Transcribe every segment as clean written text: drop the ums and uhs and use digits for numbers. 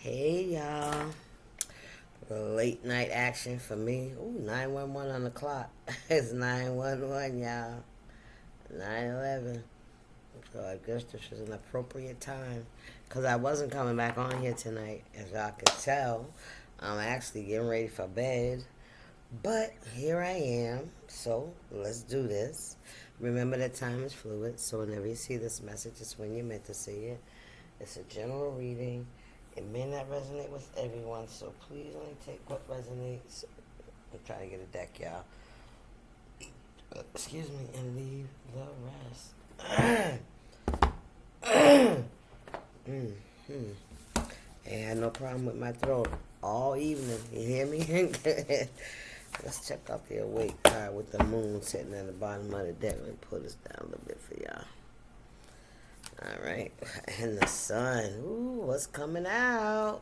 Hey y'all. Late night action for me. Ooh, 911 on the clock. It's 911, y'all. 911. So I guess this is an appropriate time. Because I wasn't coming back on here tonight. As y'all can tell, I'm actually getting ready for bed. But here I am. So let's do this. Remember that time is fluid. So whenever you see this message, it's when you're meant to see it. It's a general reading. It may not resonate with everyone, so please only take what resonates. I'm trying to get a deck, y'all. Excuse me, and leave the rest. Ain't had no problem with my throat all evening. You hear me? Let's check out the awake card with the moon sitting at the bottom of the deck. Let me pull this down a little bit for y'all. All right, and the sun. Ooh, what's coming out?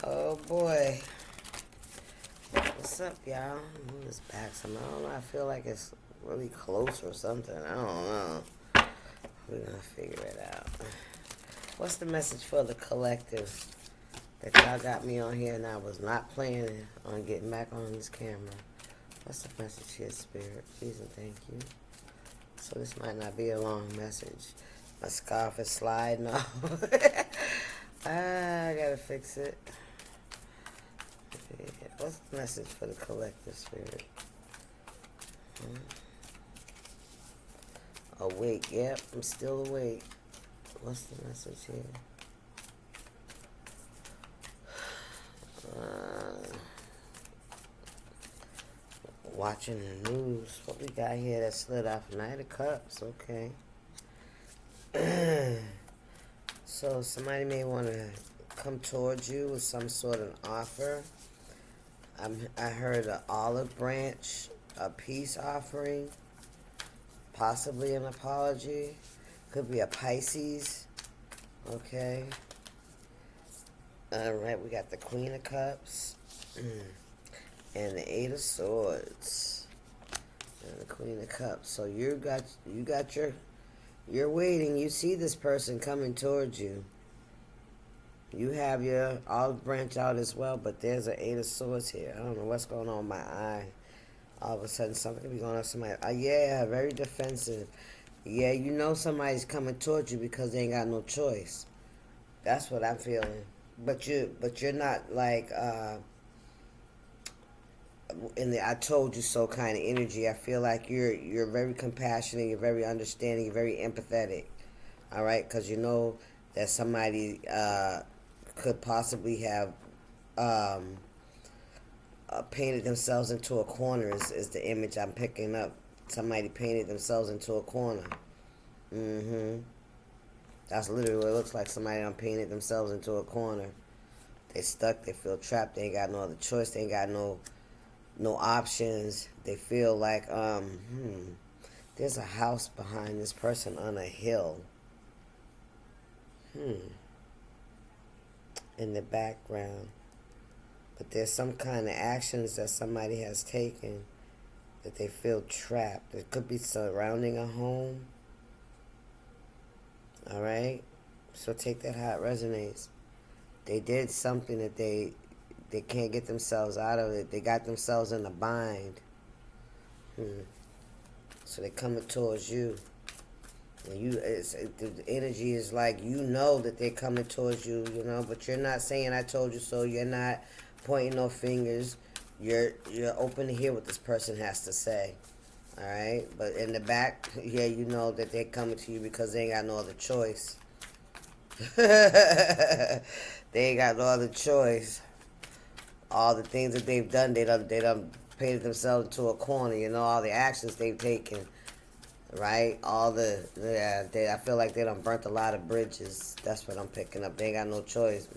Oh boy, what's up, y'all? Move this back some. I don't know. I feel like it's really close or something. I don't know. We're gonna figure it out. What's the message for the collective that y'all got me on here and I was not planning on getting back on this camera? What's the message here, Spirit? Please and thank you. So this might not be a long message. My scarf is sliding off. I gotta fix it. Yeah. What's the message for the collective, Spirit? Awake. Yep, I'm still awake. What's the message here? Watching the news. What we got here that slid off? Knight of Cups. Okay. So somebody may want to come towards you with some sort of offer. I heard an olive branch, a peace offering, possibly an apology. Could be a Pisces. Okay. All right, we got the Queen of Cups. And the Eight of Swords. And the Queen of Cups. So you're waiting. You see this person coming towards you. You have your olive branch out as well, but there's an Eight of Swords here. I don't know what's going on with my eye. All of a sudden, something could be going on with somebody. Yeah, very defensive. Yeah, you know somebody's coming towards you because they ain't got no choice. That's what I'm feeling. But you're not like in the "I told you so" kind of energy. I feel like you're very compassionate, you're very understanding, you're very empathetic. All right, because you know that somebody could possibly have painted themselves into a corner. Is the image I'm picking up. Somebody painted themselves into a corner. That's literally what it looks like. Somebody done painted themselves into a corner. They stuck. They feel trapped. They ain't got no other choice. They ain't got no options. They feel like there's a house behind this person on a hill. In the background. But there's some kind of actions that somebody has taken that they feel trapped. It could be surrounding a home. All right? So take that how it resonates. They did something that they can't get themselves out of it. They got themselves in a bind. So they're coming towards you. And the energy is like, you know that they're coming towards you, you know, but you're not saying "I told you so." You're not pointing no fingers. You're open to hear what this person has to say. All right? But in the back, yeah, you know that they're coming to you because they ain't got no other choice. They ain't got no other choice. All the things that they've done, they done painted themselves into a corner. You know, all the actions they've taken, right? I feel like they done burnt a lot of bridges. That's what I'm picking up. They ain't got no choice.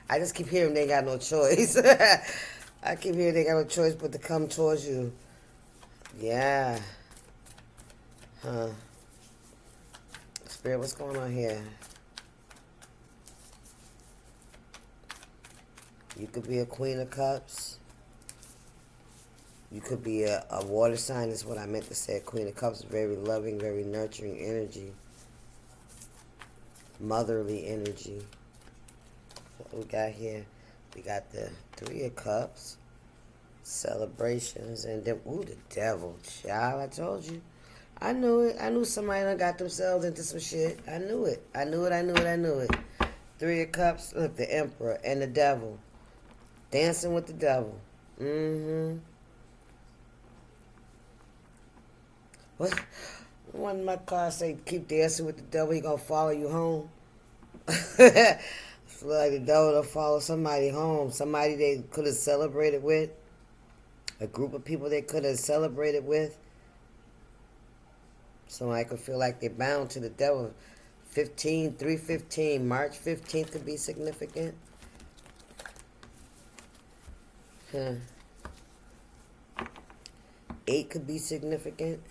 I just keep hearing they ain't got no choice. I keep hearing they got no choice but to come towards you. Yeah. Spirit, what's going on here? You could be a Queen of Cups. You could be a water sign, is what I meant to say. Queen of Cups is very loving, very nurturing energy. Motherly energy. What we got here? We got the Three of Cups, celebrations, and then, ooh, the devil. Child, I told you. I knew it. I knew somebody done got themselves into some shit. I knew it. I knew it. I knew it. I knew it. Three of Cups, look, the Emperor and the devil. Dancing with the devil. Mm-hmm. What? One of my cars say, keep dancing with the devil, he gonna follow you home. It's like the devil will follow somebody home. Somebody they could have celebrated with. A group of people they could have celebrated with. Somebody could feel like they're bound to the devil. 3/15, March 15th could be significant. Huh. 8 could be significant.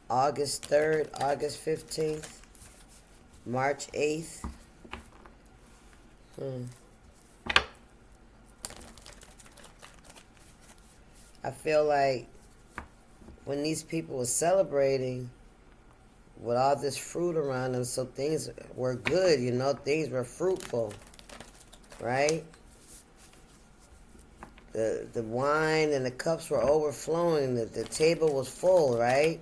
August 3rd, August 15th, March 8th. I feel like when these people were celebrating with all this fruit around them, so things were good, you know, things were fruitful, right? The wine and the cups were overflowing, the table was full, right?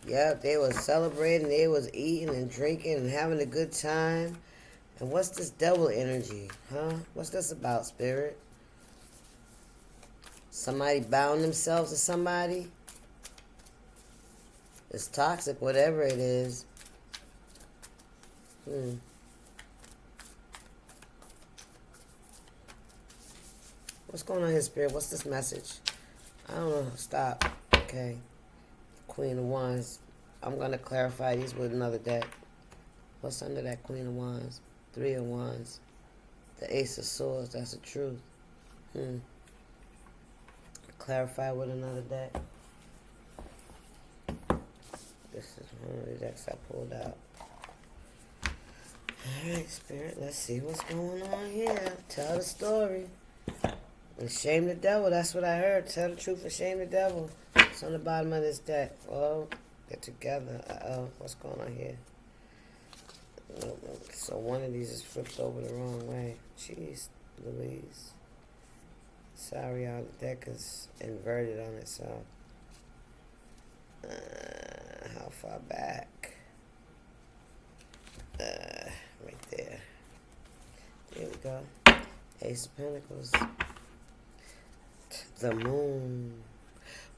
Yep, they was celebrating, they was eating and drinking and having a good time. And what's this devil energy, huh? What's this about, Spirit? Somebody bound themselves to somebody? It's toxic, whatever it is. What's going on here, Spirit? What's this message? I don't know. Stop. Okay. Queen of Wands. I'm going to clarify these with another deck. What's under that Queen of Wands? Three of Wands. The Ace of Swords. That's the truth. Clarify with another deck. This is one of the decks I pulled out. Alright, Spirit. Let's see what's going on here. Tell the story. And shame the devil. That's what I heard. Tell the truth and shame the devil. It's on the bottom of this deck. Oh, get together. Uh-oh. What's going on here? So one of these is flipped over the wrong way. Jeez, Louise. Sorry, y'all. The deck is inverted on itself. How far back? Right there. There we go. Ace of Pentacles. The Moon.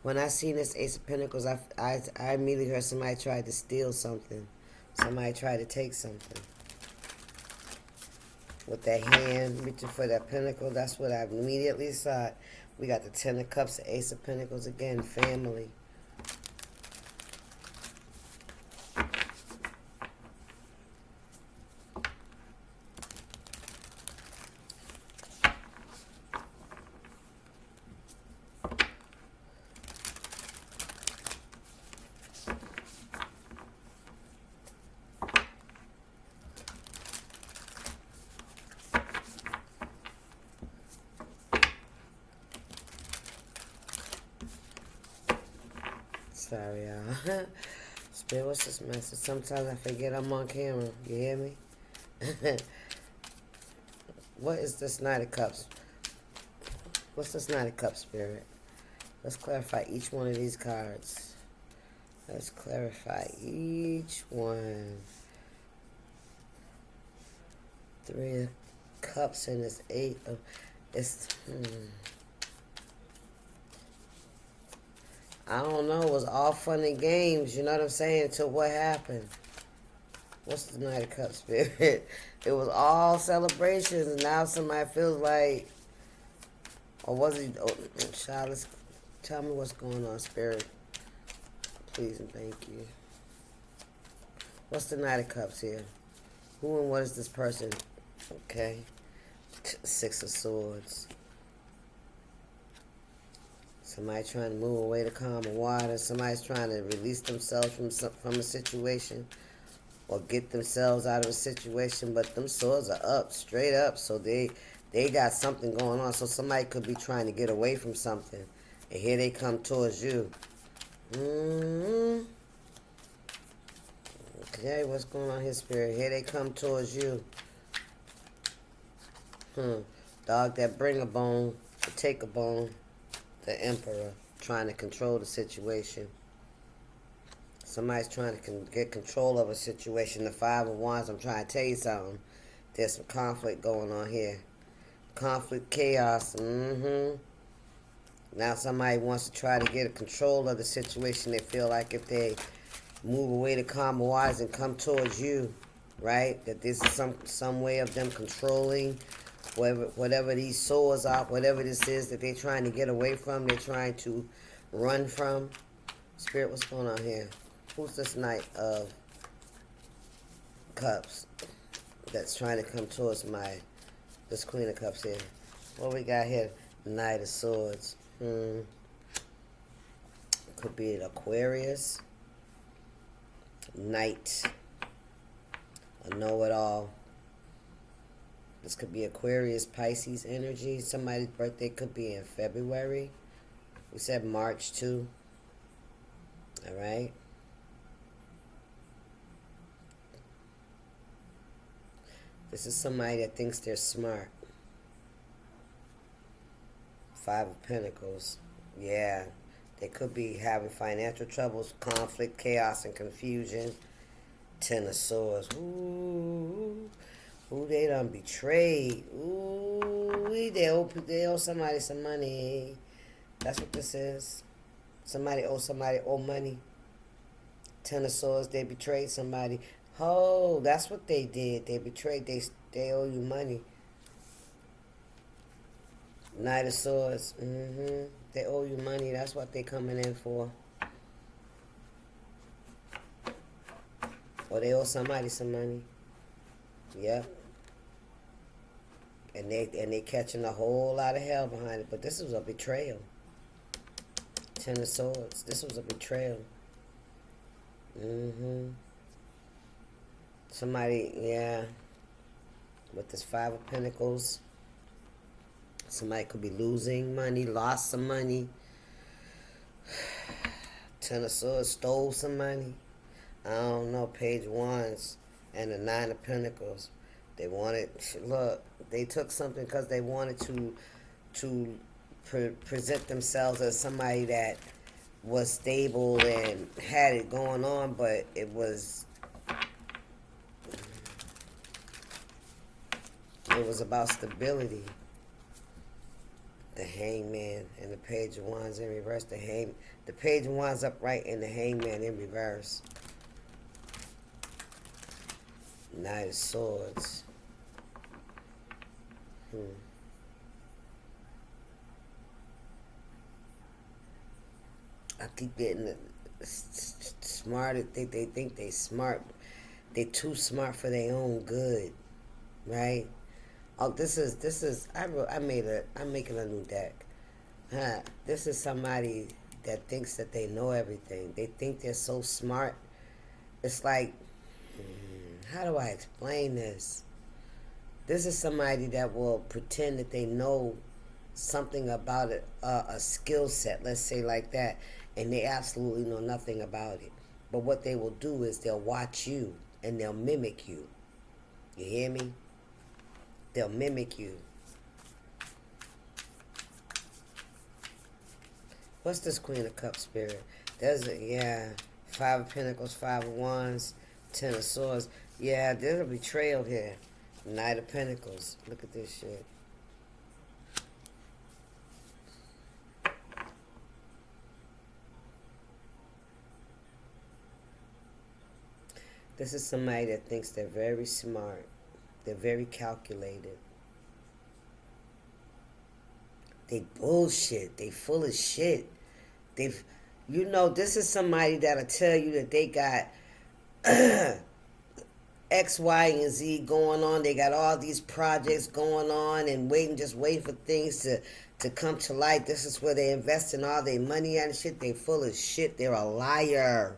When I seen this Ace of Pentacles, I immediately heard somebody tried to steal something. Somebody tried to take something. With that hand reaching for that pentacle, that's what I immediately saw. We got the Ten of Cups, the Ace of Pentacles again, family. Sorry, y'all. Spirit, what's this message? Sometimes I forget I'm on camera. You hear me? What is this Knight of Cups? What's this Knight of Cups, Spirit? Let's clarify each one of these cards. Let's clarify each one. Three of Cups and this Eight of... It's... I don't know. It was all fun and games, you know what I'm saying, until what happened. What's the Knight of Cups, Spirit? It was all celebrations, and now somebody feels like... Or was he... Oh, child, let's tell me what's going on, Spirit. Please and thank you. What's the Knight of Cups here? Who and what is this person? Okay. Six of Swords. Somebody trying to move away to calm the water. Somebody's trying to release themselves from a situation or get themselves out of a situation. But them swords are up, straight up. So they got something going on. So somebody could be trying to get away from something. And here they come towards you. Okay, what's going on here, Spirit? Here they come towards you. Dog that bring a bone, to take a bone. The Emperor, trying to control the situation. Somebody's trying to get control of a situation. The Five of Wands, I'm trying to tell you something. There's some conflict going on here. Conflict, chaos. Now somebody wants to try to get control of the situation. They feel like if they move away to calmer waters and come towards you, right? That this is some way of them controlling whatever these swords are, whatever this is that they're trying to get away from, they're trying to run from. Spirit, what's going on here? Who's this Knight of Cups that's trying to come towards this Queen of Cups here? What we got here? Knight of Swords. Could be an Aquarius. Knight. A know-it-all. This could be Aquarius, Pisces energy. Somebody's birthday could be in February. We said March too. All right. This is somebody that thinks they're smart. Five of Pentacles. Yeah. They could be having financial troubles, conflict, chaos, and confusion. Ten of Swords. Ooh. Ooh, they done betrayed. Ooh, they owe somebody some money. That's what this is. Somebody owe money. Ten of Swords, they betrayed somebody. Oh, that's what they did. They betrayed. They owe you money. Knight of Swords. They owe you money. That's what they coming in for. Or they owe somebody some money. Yep. And they catching a whole lot of hell behind it. But this was a betrayal. Ten of Swords. This was a betrayal. Somebody, yeah. With this Five of Pentacles. Somebody could be losing money, lost some money. Ten of Swords, stole some money. I don't know, Page Wands and the Nine of Pentacles. They wanted, look, they took something because they wanted to present themselves as somebody that was stable and had it going on, but it was about stability. The Hangman and the Page of Wands in reverse. The Page of Wands upright and the Hangman in reverse. Knight of Swords. I keep getting smart. They think they smart. They too smart for their own good, right? Oh, this is. I'm making a new deck. This is somebody that thinks that they know everything. They think they're so smart. It's like, how do I explain this? This is somebody that will pretend that they know something about it, a skill set, let's say like that, and they absolutely know nothing about it. But what they will do is they'll watch you and they'll mimic you. You hear me? They'll mimic you. What's this Queen of Cups spirit? There's a, yeah, Five of Pentacles, Five of Wands, Ten of Swords. Yeah, there's a betrayal here. Knight of Pentacles. Look at this shit. This is somebody that thinks they're very smart. They're very calculated. They bullshit. They full of shit. This is somebody that'll tell you that they got X, Y, and Z going on. They got all these projects going on and just waiting for things to come to light. This is where they invest in all their money and shit. They full of shit. They're a liar.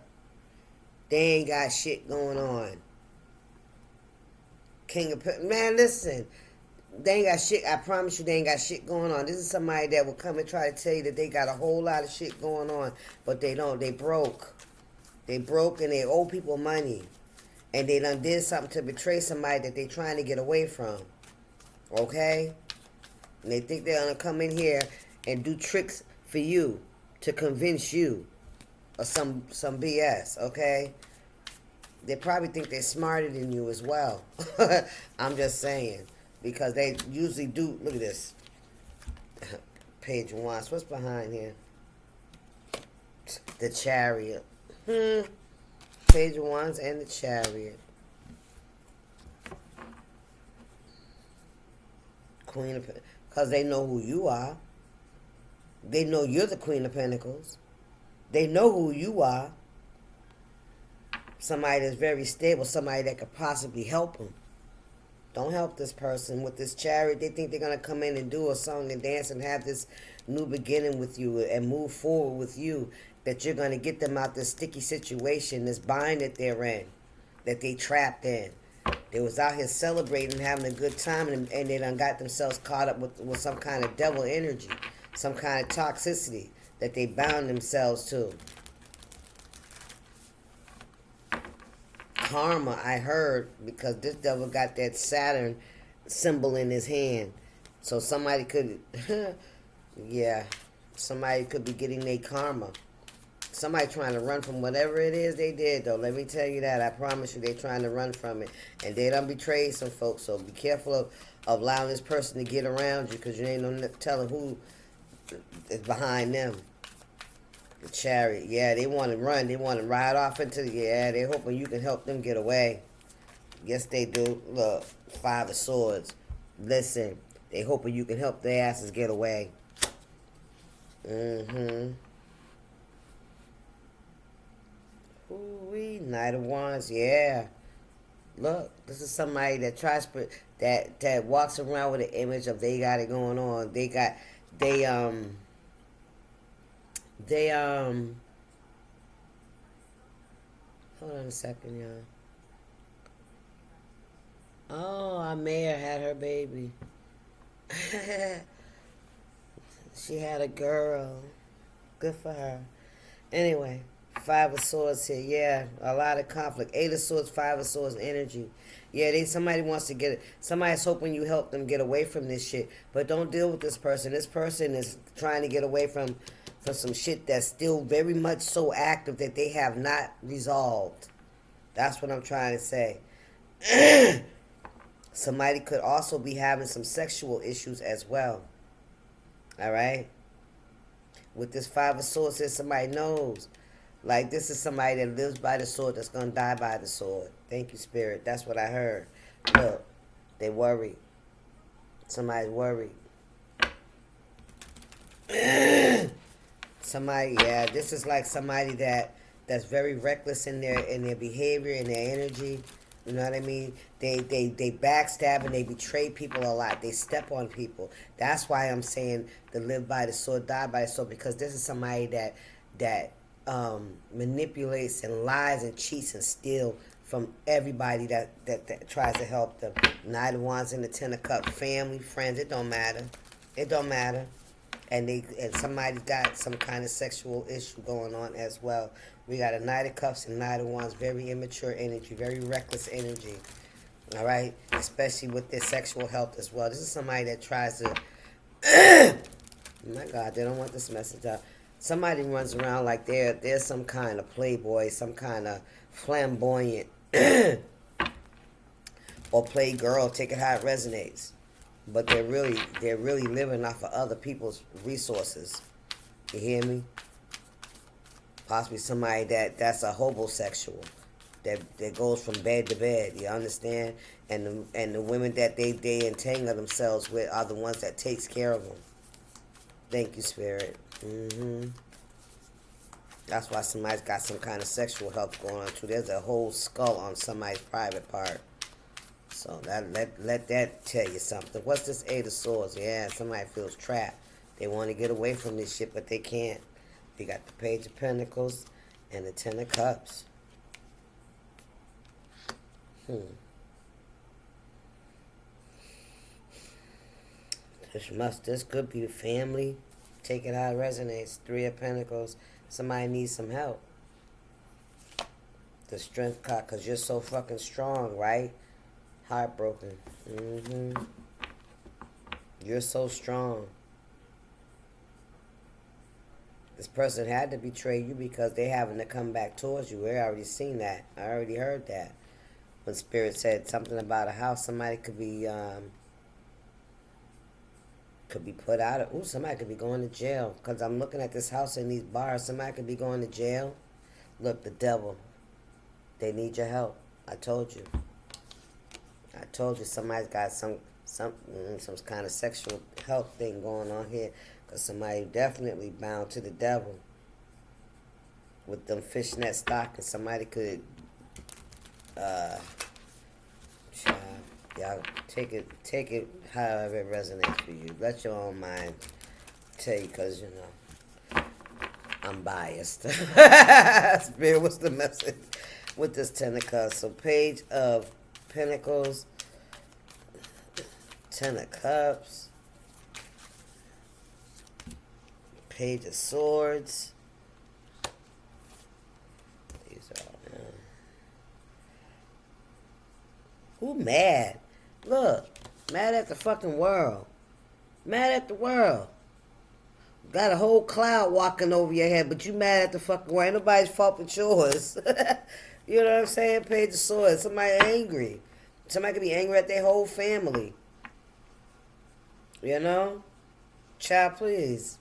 They ain't got shit going on. Man, listen. They ain't got shit. I promise you they ain't got shit going on. This is somebody that will come and try to tell you that they got a whole lot of shit going on. But they don't. They broke. They broke and they owe people money. And they done did something to betray somebody that they trying to get away from. Okay? And they think they're going to come in here and do tricks for you to convince you of some BS, okay? They probably think they're smarter than you as well. I'm just saying. Because they usually do. Look at this. Page 1. What's behind here? The Chariot. Page 1 and the Chariot. Queen of Pentacles. Because they know who you are. They know you're the Queen of Pentacles. They know who you are. Somebody that's very stable. Somebody that could possibly help them. Don't help this person with this Chariot. They think they're going to come in and do a song and dance and have this new beginning with you and move forward with you. That you're going to get them out this sticky situation, this bind that they're in, that they trapped in. They was out here celebrating, having a good time, and they done got themselves caught up with some kind of devil energy, some kind of toxicity that they bound themselves to. Karma, I heard, because this devil got that Saturn symbol in his hand. So somebody could, yeah, somebody could be getting their karma. Somebody trying to run from whatever it is they did, though. Let me tell you that. I promise you they trying to run from it. And they done betrayed some folks. So be careful of allowing this person to get around you, because you ain't no telling who is behind them. The Chariot. Yeah, they want to run. They want to ride off into the... Yeah, they hoping you can help them get away. Yes, they do. Look, 5 of Swords. Listen, they hoping you can help their asses get away. Ooh-wee, Knight of Wands, yeah. Look, this is somebody that tries that walks around with an image of they got it going on. Hold on a second, y'all. Oh, Amaya had her baby. She had a girl. Good for her. Anyway. 5 of Swords here, yeah, a lot of conflict. 8 of Swords, 5 of Swords energy. Yeah, somebody wants to get it. Somebody's hoping you help them get away from this shit. But don't deal with this person. This person is trying to get away from some shit that's still very much so active that they have not resolved. That's what I'm trying to say. Somebody could also be having some sexual issues as well. All right? With this 5 of Swords here, somebody knows. Like, this is somebody that lives by the sword that's going to die by the sword. Thank you, Spirit. That's what I heard. Look, they worried. Somebody's worried. Somebody, yeah, this is like somebody that's very reckless in their behavior and their energy. You know what I mean? They backstab and they betray people a lot. They step on people. That's why I'm saying to live by the sword, die by the sword, because this is somebody that manipulates and lies and cheats and steals from everybody that tries to help them. Knight of Wands and the 10 of Cups, family, friends, it don't matter. It don't matter. And somebody's got some kind of sexual issue going on as well. We got a Knight of Cups and Knight of Wands, very immature energy, very reckless energy. All right? Especially with their sexual health as well. This is somebody that tries to... My God, they don't want this message out. Somebody runs around like they're some kind of playboy, some kind of flamboyant or play girl, take it how it resonates. But they're really living off of other people's resources. You hear me? Possibly somebody that's a homosexual that goes from bed to bed. You understand? And the women that they entangle themselves with are the ones that takes care of them. Thank you, Spirit. That's why somebody's got some kind of sexual health going on too. There's a whole skull on somebody's private part. So let that tell you something. What's this 8 of Swords? Yeah, somebody feels trapped. They want to get away from this shit, but they can't. We got the Page of Pentacles and the 10 of Cups. This could be family. Take it how it resonates. 3 of Pentacles. Somebody needs some help. The Strength card, because you're so fucking strong, right? Heartbroken. You're so strong. This person had to betray you because they having to come back towards you. We already seen that. I already heard that. When Spirit said something about a house, somebody could be put out of. Ooh, somebody could be going to jail. Because I'm looking at this house and these bars. Somebody could be going to jail. Look, the devil. They need your help. I told you. I told you somebody's got some kind of sexual health thing going on here. Because somebody definitely bound to the devil. With them fishnet stockings. Somebody could, child, y'all take it however it resonates for you. Let your own mind tell you, because, you know, I'm biased. Spirit, what's the message with this Ten of Cups? So Page of Pentacles, Ten of Cups, Page of Swords. These are all, who mad? Look, mad at the fucking world. Mad at the world. Got a whole cloud walking over your head, but you mad at the fucking world. Ain't nobody's fault but yours. You know what I'm saying? Page of Swords. Somebody angry. Somebody could be angry at their whole family. You know? Child, please.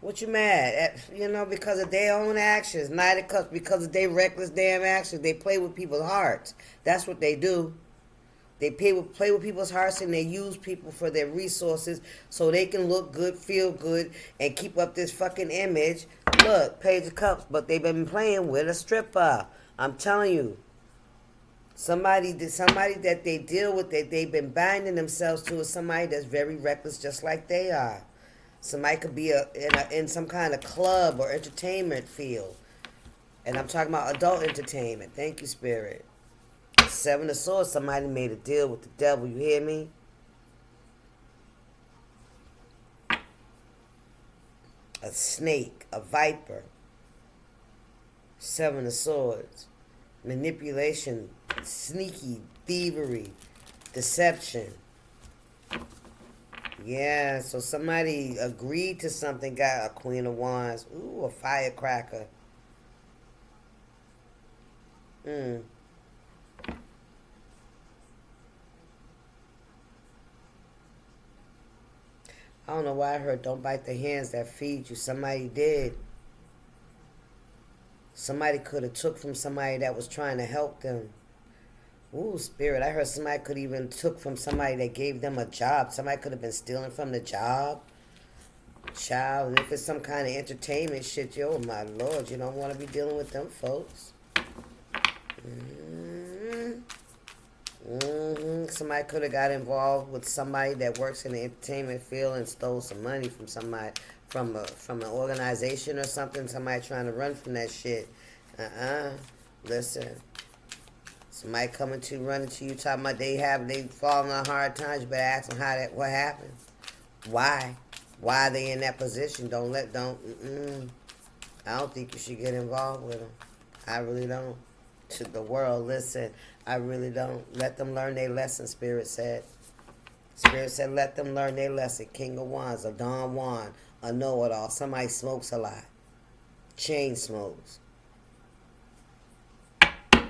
What you mad at? You know, because of their own actions. Knight of Cups, because of their reckless damn actions. They play with people's hearts. That's what they do. They play with people's hearts, and they use people for their resources so they can look good, feel good, and keep up this fucking image. Look, Page of Cups, but they've been playing with a stripper. I'm telling you. Somebody that they deal with, that they've been binding themselves to, is somebody that's very reckless, just like they are. Somebody could be in some kind of club or entertainment field. And I'm talking about adult entertainment. Thank you, Spirit. Seven of Swords, somebody made a deal with the devil. You hear me? A snake, a viper. Seven of Swords. Manipulation, sneaky, thievery, deception. Yeah, so somebody agreed to something, got a Queen of Wands. Ooh, a firecracker. I don't know why I heard don't bite the hands that feed you. Somebody did. Somebody could have took from somebody that was trying to help them. Ooh, Spirit. I heard somebody could even took from somebody that gave them a job. Somebody could have been stealing from the job. Child, and if it's some kind of entertainment shit, yo, my Lord, you don't want to be dealing with them folks. Somebody could have got involved with somebody that works in the entertainment field and stole some money from somebody, from an organization or something. Somebody trying to run from that shit. Listen. Somebody running to you, talking about they falling on hard times. You better ask them what happened. Why are they in that position? I don't think you should get involved with them. I really don't. To the world, listen, I really don't. Let them learn their lesson, Spirit said. Spirit said, let them learn their lesson. King of Wands, a Don Juan, a know-it-all. Somebody smokes a lot. Chain smokes.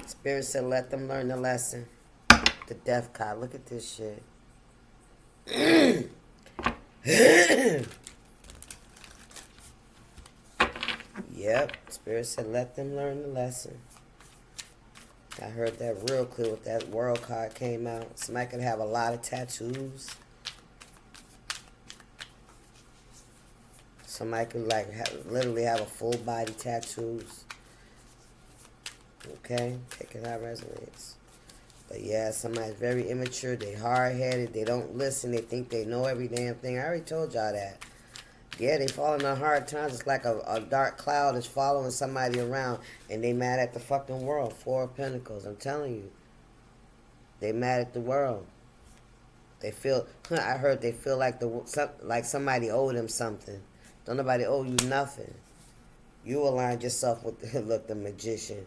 Spirit said, let them learn the lesson. The death card. Look at this shit. Yep. Spirit said, let them learn the lesson. I heard that real clear with that world card came out. Somebody could have a lot of tattoos. Somebody could literally have a full body tattoos. Okay? Take it how it resonates. But yeah, somebody's very immature. They hard-headed. They don't listen. They think they know every damn thing. I already told y'all that. Yeah, they falling on hard times. It's like a dark cloud is following somebody around, and they mad at the fucking world. Four of Pentacles. I'm telling you. They mad at the world. They feel, I heard they feel like somebody owed them something. Don't nobody owe you nothing. You aligned yourself with, look, the Magician.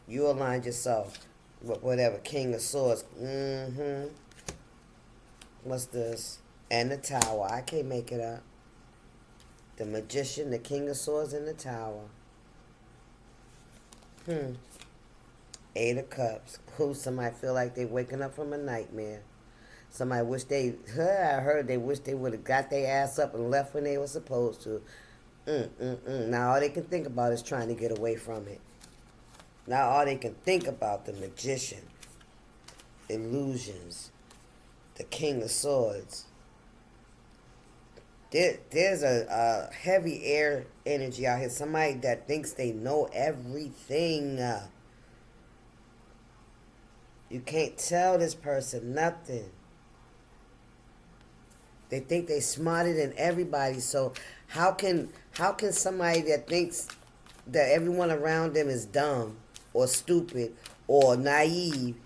You aligned yourself with whatever, King of Swords. What's this? And the Tower. I can't make it up. The Magician, the King of Swords, and the Tower. Eight of Cups. Who? Somebody feel like they waking up from a nightmare. Somebody wish they, I heard they wish they would have got their ass up and left when they were supposed to. Now all they can think about is trying to get away from it. Now all they can think about, the Magician, illusions, the King of Swords. There's a heavy air energy out here. Somebody that thinks they know everything. You can't tell this person nothing. They think they smarter than everybody. So how can somebody that thinks that everyone around them is dumb or stupid or naive,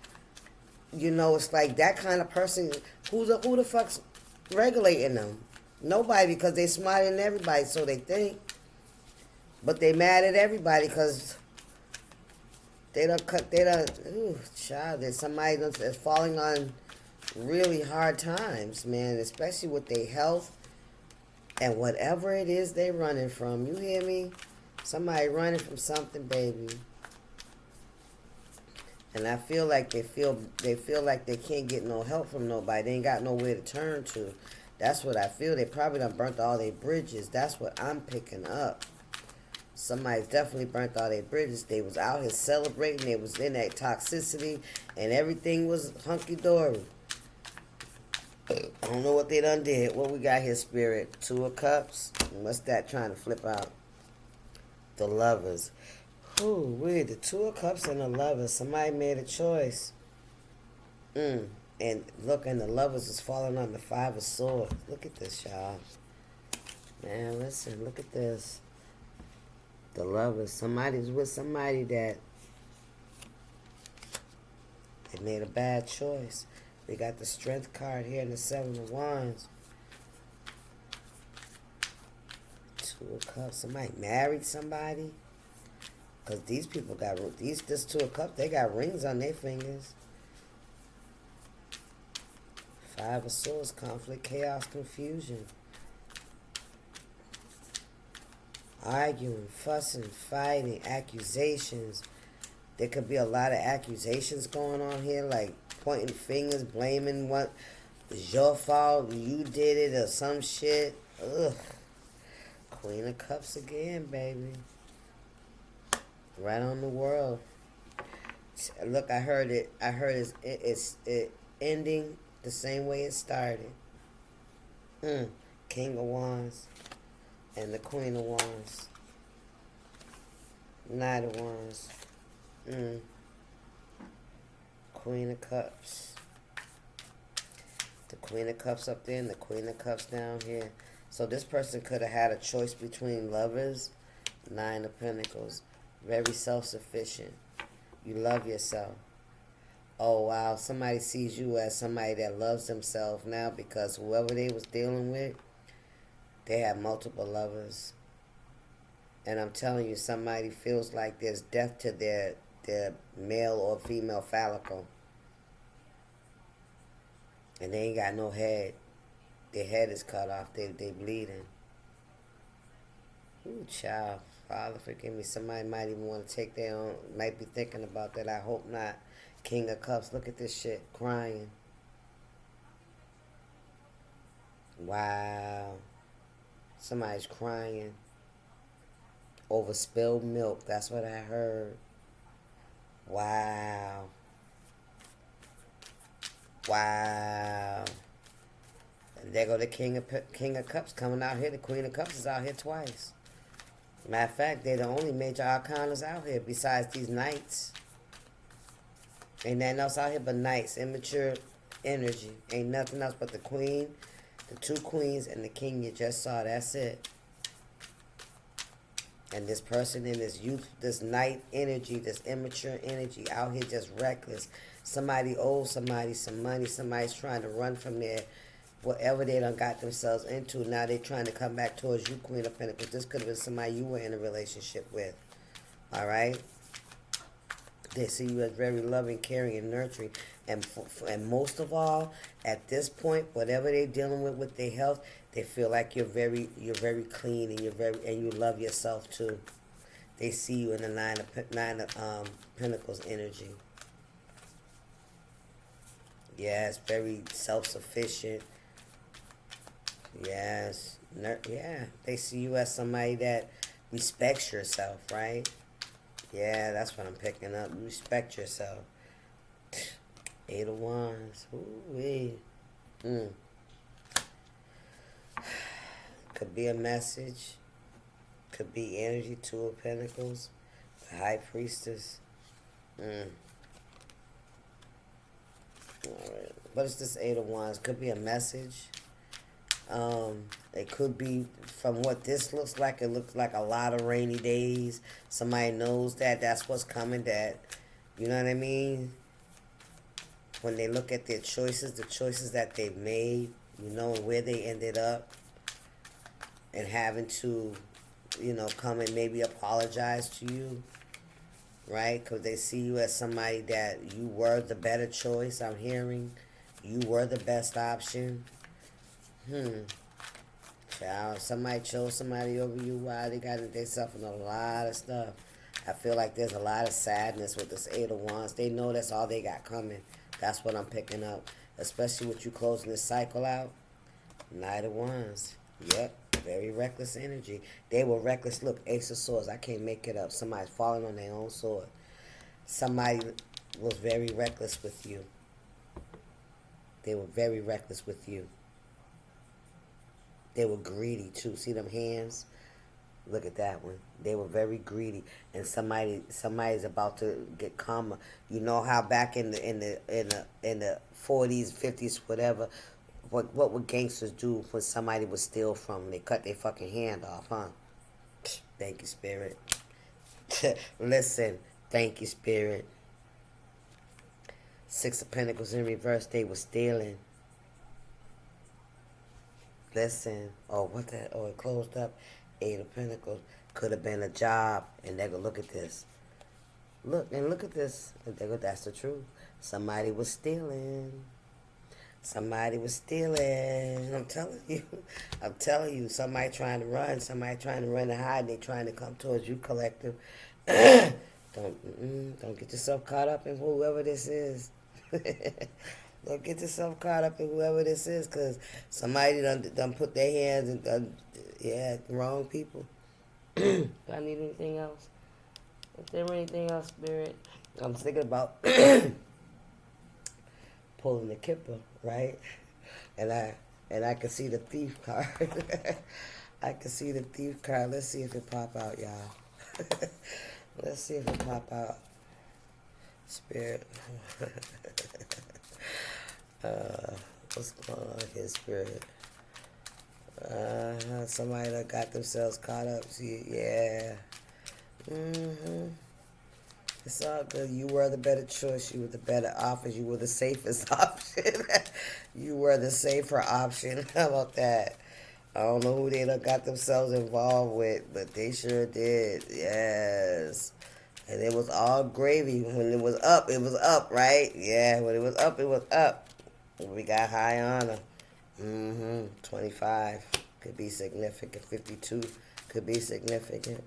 it's like that kind of person. Who the fuck's regulating them? Nobody, because they smarter than everybody, so they think. But they mad at everybody because child, there's somebody that's falling on really hard times, man, especially with their health and whatever it is they're running from. You hear me? Somebody running from something, baby. And I feel like they feel like they can't get no help from nobody. They ain't got nowhere to turn to. That's what I feel. They probably done burnt all their bridges. That's what I'm picking up. Somebody's definitely burnt all their bridges. They was out here celebrating. They was in that toxicity, and everything was hunky-dory. I don't know what they done did. What we got here, Spirit? Two of Cups. What's that trying to flip out? The Lovers. Ooh, weird. The Two of Cups and the Lovers. Somebody made a choice. And look, and the Lovers is falling on the Five of Swords. Look at this, y'all. Man, listen. Look at this. The Lovers. Somebody's with somebody that they made a bad choice. We got the Strength card here and the Seven of Wands. Two of Cups. Somebody married somebody. Because these people got, this Two of Cups, they got rings on their fingers. Five of Swords, conflict, chaos, confusion. Arguing, fussing, fighting, accusations. There could be a lot of accusations going on here, like pointing fingers, blaming what is your fault, you did it, or some shit. Ugh. Queen of Cups again, baby. Right on the world. Look, I heard it. It's ending the same way it started. King of Wands and the Queen of Wands. Knight of Wands. Queen of Cups. The Queen of Cups up there and the Queen of Cups down here. So this person could have had a choice between Lovers. Nine of Pentacles. Very self-sufficient. You love yourself. Oh, wow. Somebody sees you as somebody that loves themselves now, because whoever they was dealing with, they have multiple lovers. And I'm telling you, somebody feels like there's death to their male or female follicle. And they ain't got no head. Their head is cut off. They bleeding. Ooh, child. Father, forgive me. Somebody might even want to take their own, might be thinking about that. I hope not. King of Cups. Look at this shit. Crying. Wow. Somebody's crying over spilled milk. That's what I heard. Wow. Wow. And there go the King of Cups coming out here. The Queen of Cups is out here twice. Matter of fact, they're the only major arcanas out here besides these knights. Ain't nothing else out here but knights, immature energy. Ain't nothing else but the queen, the two queens, and the king you just saw. That's it. And this person in this youth, this knight energy, this immature energy out here just reckless. Somebody owes somebody some money. Somebody's trying to run from their whatever they done got themselves into. Now they're trying to come back towards you, Queen of Pentacles. This could have been somebody you were in a relationship with. All right? They see you as very loving, caring, and nurturing. And most of all, at this point, whatever they're dealing with their health, they feel like you're very clean, and you love yourself too. They see you in the nine of Pentacles energy. Yes, very self-sufficient. Yes, yeah. They see you as somebody that respects yourself, right? Yeah, that's what I'm picking up. You respect yourself. Eight of Wands. Ooh-wee. Could be a message. Could be energy. Two of Pentacles. The High Priestess. Alright. What is this Eight of Wands? Could be a message. It could be, from what this looks like, it looks like a lot of rainy days. Somebody knows that that's what's coming, that, you know what I mean? When they look at their choices, the choices that they've made, you know, where they ended up, and having to, you know, come and maybe apologize to you, right? Because they see you as somebody that you were the better choice, I'm hearing. You were the best option. Child, somebody chose somebody over you. Wow, they got themselves in a lot of stuff. I feel like there's a lot of sadness with this Eight of Wands. They know that's all they got coming. That's what I'm picking up. Especially with you closing this cycle out. Knight of Wands. Yep. Very reckless energy. They were reckless. Look, Ace of Swords. I can't make it up. Somebody's falling on their own sword. Somebody was very reckless with you. They were very reckless with you. They were greedy too. See them hands? Look at that one. They were very greedy, and somebody's about to get karma. You know how back in the 40s, 50s, whatever, what would gangsters do when somebody would steal from them? They cut their fucking hand off, huh? Thank you, Spirit. Listen, thank you, Spirit. Six of Pentacles in reverse. They were stealing. Listen. Oh, what that? Oh, it closed up. Eight of Pentacles. Could have been a job. And they're going to look at this. Look at this. And they're going to, that's the truth. Somebody was stealing. Somebody was stealing. I'm telling you. I'm telling you. Somebody trying to run. Somebody trying to run and hide. And they trying to come towards you, collective. Don't get yourself caught up in whoever this is. Don't get yourself caught up in whoever this is, because somebody done put their hands and done, yeah, wrong people. Do I need anything else? Is there anything else, Spirit? I'm thinking about pulling the kipper, right? And I can see the thief card. I can see the thief card. Let's see if it pop out, y'all. Let's see if it pop out. Spirit. What's going on here, Spirit? Somebody that got themselves caught up. See, yeah. It's all good. You were the better choice. You were the better option. You were the safest option. You were the safer option. How about that? I don't know who they done got themselves involved with, but they sure did. Yes. And it was all gravy. When it was up, right? Yeah, when it was up, it was up. We got high honor. 25 could be significant. 52 could be significant.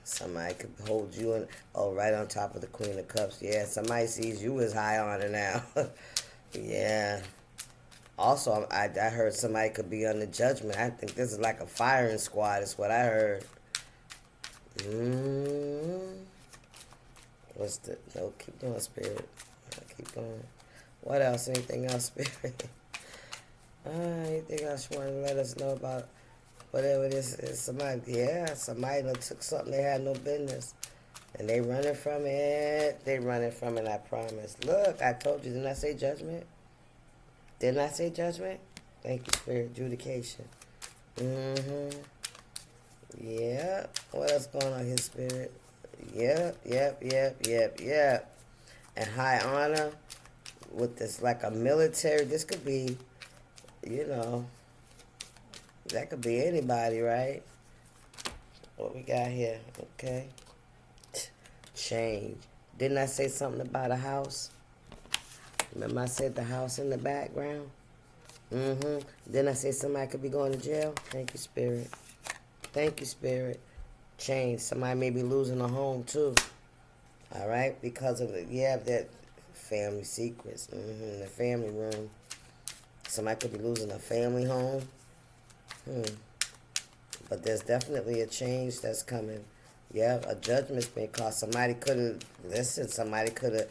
Somebody could hold you in, right on top of the Queen of Cups. Yeah, somebody sees you as high honor now. Yeah. Also, I heard somebody could be under judgment. I think this is like a firing squad is what I heard. What's the... No, keep going, Spirit. Keep going. What else? Anything else, Spirit? Anything else you want to let us know about whatever this is? Somebody done took something they had no business. And they running from it. They running from it, I promise. Look, I told you. Didn't I say judgment? Didn't I say judgment? Thank you, Spirit. Adjudication. Yeah. What else going on here, Spirit? Yep. And high honor with this, like a military. This could be, that could be anybody, right? What we got here? Okay. Change. Didn't I say something about a house? Remember I said the house in the background? Mm-hmm. Then I said somebody could be going to jail. Thank you, Spirit. Thank you, Spirit. Change. Somebody may be losing a home, too. All right? Because of, that family secrets. Mm-hmm. The family room. Somebody could be losing a family home. But there's definitely a change that's coming. Yeah, a judgment's been called. Somebody could have, somebody could have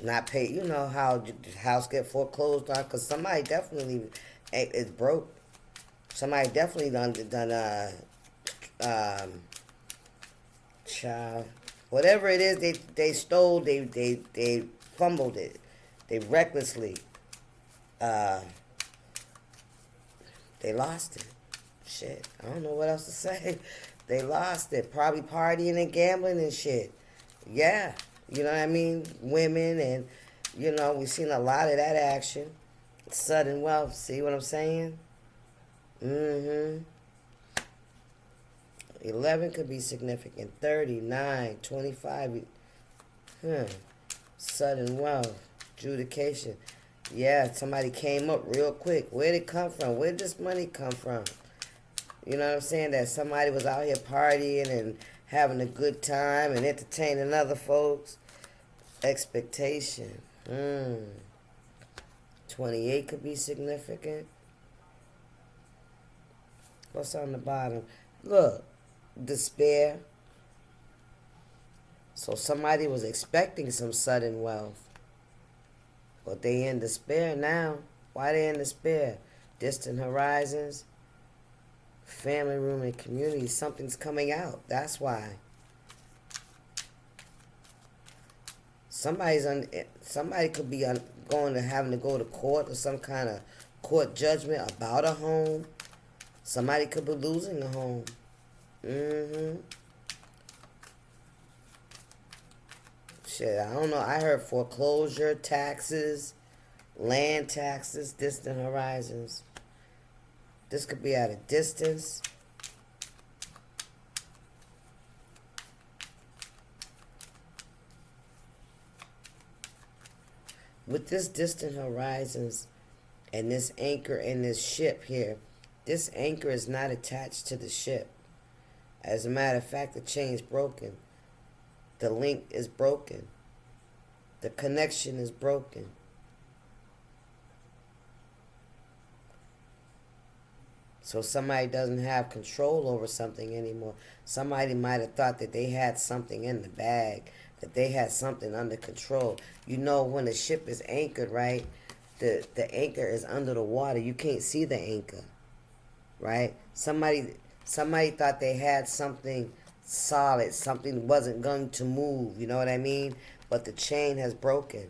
not paid. You know how the house get foreclosed on? Because somebody definitely is broke. Somebody definitely child, whatever it is they stole, they fumbled it. They recklessly, they lost it. Shit, I don't know what else to say. They lost it. Probably partying and gambling and shit. Yeah, you know what I mean? Women and, we've seen a lot of that action. Sudden wealth, see what I'm saying? Mm-hmm. 11 could be significant. 39, 25. Sudden wealth. Adjudication. Yeah, somebody came up real quick. Where did it come from? Where did this money come from? You know what I'm saying? That somebody was out here partying and having a good time and entertaining other folks. Expectation. 28 could be significant. What's on the bottom? Look, despair. So somebody was expecting some sudden wealth. But they in despair now. Why they in despair? Distant horizons. Family room and community. Something's coming out. That's why. Somebody could be having to go to court or some kind of court judgment about a home. Somebody could be losing a home. Shit, I don't know. I heard foreclosure, taxes, land taxes, distant horizons. This could be at a distance. With this distant horizons and this anchor and this ship here, this anchor is not attached to the ship. As a matter of fact, the chain's broken. The link is broken. The connection is broken. So somebody doesn't have control over something anymore. Somebody might have thought that they had something in the bag, that they had something under control. You know, when a ship is anchored, right, the anchor is under the water. You can't see the anchor, right? Somebody thought they had something solid, something wasn't going to move, you know what I mean? But the chain has broken,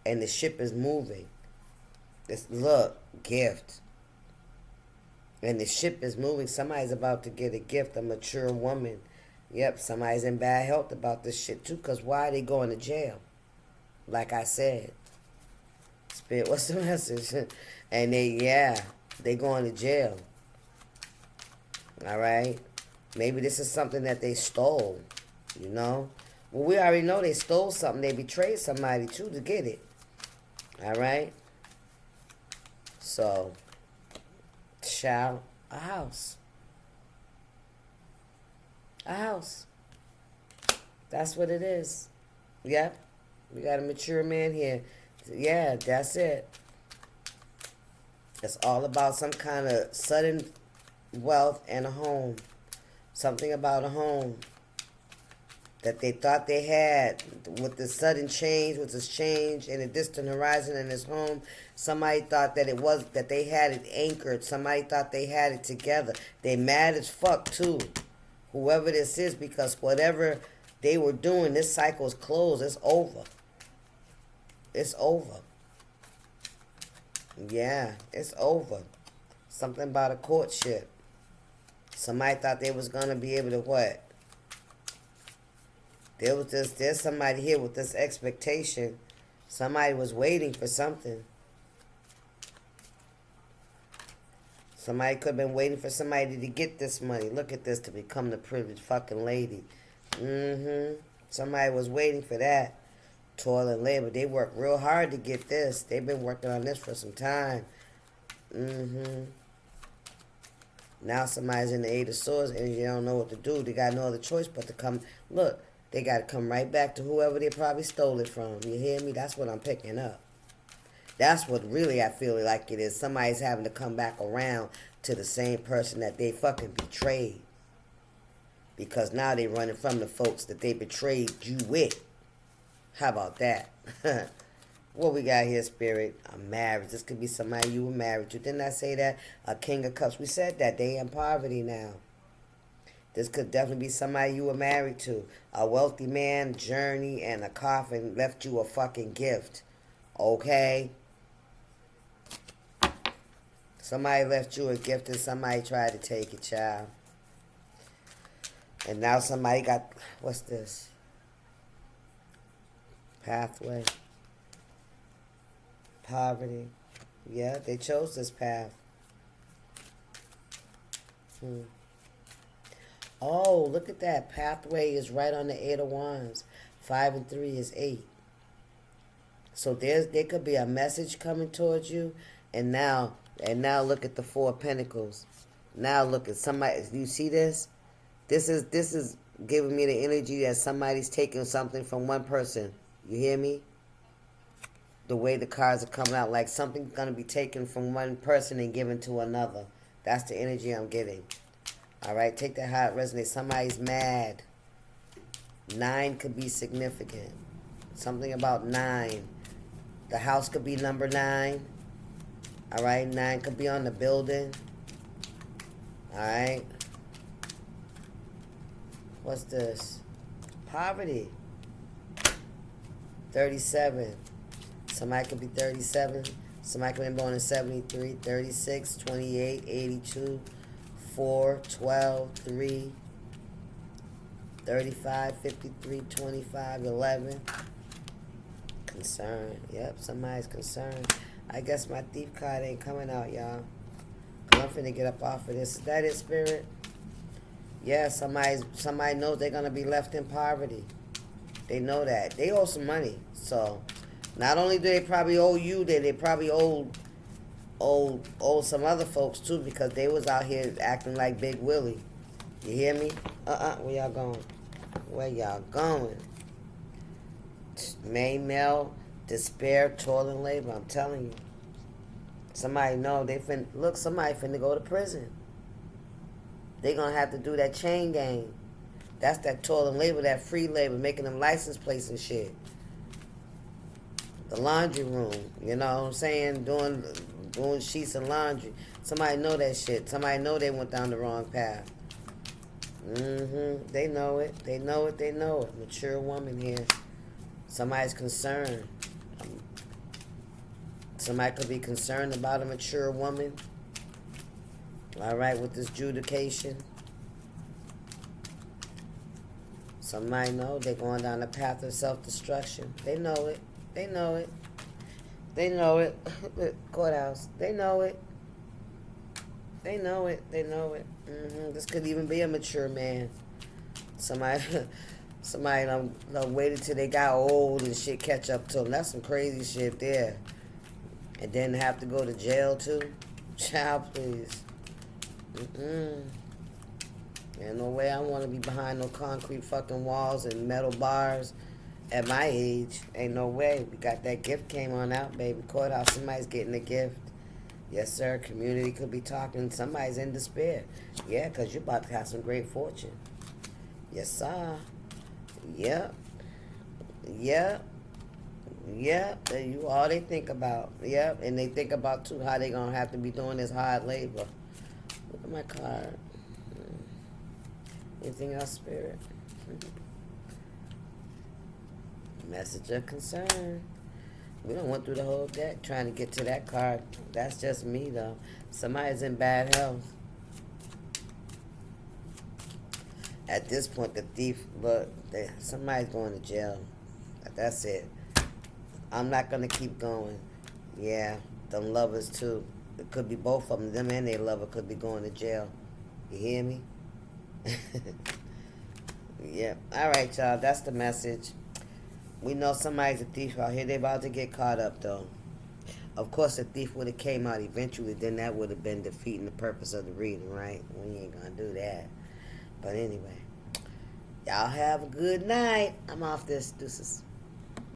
and the ship is moving. Look, gift. And the ship is moving. Somebody's about to get a gift, a mature woman. Yep, somebody's in bad health about this shit too, because why are they going to jail? Like I said. Spirit, what's the message? And they going to jail. All right? Maybe this is something that they stole, you know? Well, we already know they stole something. They betrayed somebody too to get it. All right? So, child, a house. A house. That's what it is. Yep. We got a mature man here. Yeah, that's it. It's all about some kind of sudden wealth and a home. Something about a home that they thought they had with the sudden change, with this change in a distant horizon in his home. Somebody thought that they had it anchored. Somebody thought they had it together. They mad as fuck too. Whoever this is, because whatever they were doing, this cycle is closed. It's over. It's over. Yeah, it's over. Something about a courtship. Somebody thought they was gonna be able to what? There's somebody here with this expectation. Somebody was waiting for something. Somebody could have been waiting for somebody to get this money. Look at this, to become the privileged fucking lady. Somebody was waiting for that. Toil and labor. They work real hard to get this. They've been working on this for some time. Now somebody's in the Eight of Swords and they don't know what to do. They got no other choice but to come. Look, they got to come right back to whoever they probably stole it from. You hear me? That's what I'm picking up. That's what really I feel like it is. Somebody's having to come back around to the same person that they fucking betrayed. Because now they running from the folks that they betrayed you with. How about that? What we got here, Spirit? A marriage. This could be somebody you were married to. Didn't I say that? A King of Cups. We said that. They in poverty now. This could definitely be somebody you were married to. A wealthy man, journey, and a coffin left you a fucking gift. Okay? Somebody left you a gift and somebody tried to take it, child. And now somebody got, what's this? Pathway. Poverty. Yeah, they chose this path. Oh, look at that. Pathway is right on the Eight of Wands. 5 and 3 is 8. So there could be a message coming towards you. And now look at the Four of Pentacles. Now look at somebody. You see this? This is giving me the energy that somebody's taking something from one person. You hear me? The way the cards are coming out, like something's going to be taken from one person and given to another. That's the energy I'm getting. All right, take that how it resonates. Somebody's mad. 9 could be significant. Something about 9. The house could be number 9. All right, 9 could be on the building. All right. What's this? Poverty. 37. Somebody could be 37. Somebody could be born in 73, 36, 28, 82, 4, 12, 3, 35, 53, 25, 11. Concern. Yep, somebody's concerned. I guess my thief card ain't coming out, y'all. I'm finna get up off of this. Is that it, Spirit? Yeah, somebody knows they're going to be left in poverty. They know that. They owe some money. So, not only do they probably owe you, they probably owe some other folks, too, because they was out here acting like Big Willie. You hear me? Where y'all going? Where y'all going? Main male, despair, toil, and labor. I'm telling you. Somebody know somebody finna go to prison. They gonna have to do that chain gang. That's that toil and labor, that free labor, making them license plates and shit. The laundry room, you know what I'm saying? Doing sheets and laundry. Somebody know that shit. Somebody know they went down the wrong path. They know it. They know it. They know it. Mature woman here. Somebody's concerned. Somebody could be concerned about a mature woman. All right, with this judication. Somebody know they're going down the path of self-destruction. They know it. They know it. They know it. Courthouse. They know it. They know it. They know it. This could even be a mature man. Somebody done waited till they got old and shit catch up to them. That's some crazy shit there. And then have to go to jail too. Child, please. Ain't no way I want to be behind no concrete fucking walls and metal bars at my age. Ain't no way. We got that gift came on out, baby. Courthouse, somebody's getting a gift. Yes, sir. Community could be talking. Somebody's in despair. Yeah, because you're about to have some great fortune. Yes, sir. Yep. Yep. Yep. You all they think about. Yep. And they think about, too, how they going to have to be doing this hard labor. Look at my card. Anything else, Spirit? Message of concern. We done went through the whole deck trying to get to that card. That's just me, though. Somebody's in bad health. At this point, the thief, look, somebody's going to jail. That's it. I'm not going to keep going. Yeah, them lovers, too. It could be both of them. Them and their lover could be going to jail. You hear me? Yep. All right, y'all. That's the message. We know somebody's a thief out here. They about to get caught up, though. Of course, the thief would have came out eventually. Then that would have been defeating the purpose of the reading, right? We ain't gonna do that. But anyway, y'all have a good night. I'm off this. Deuces.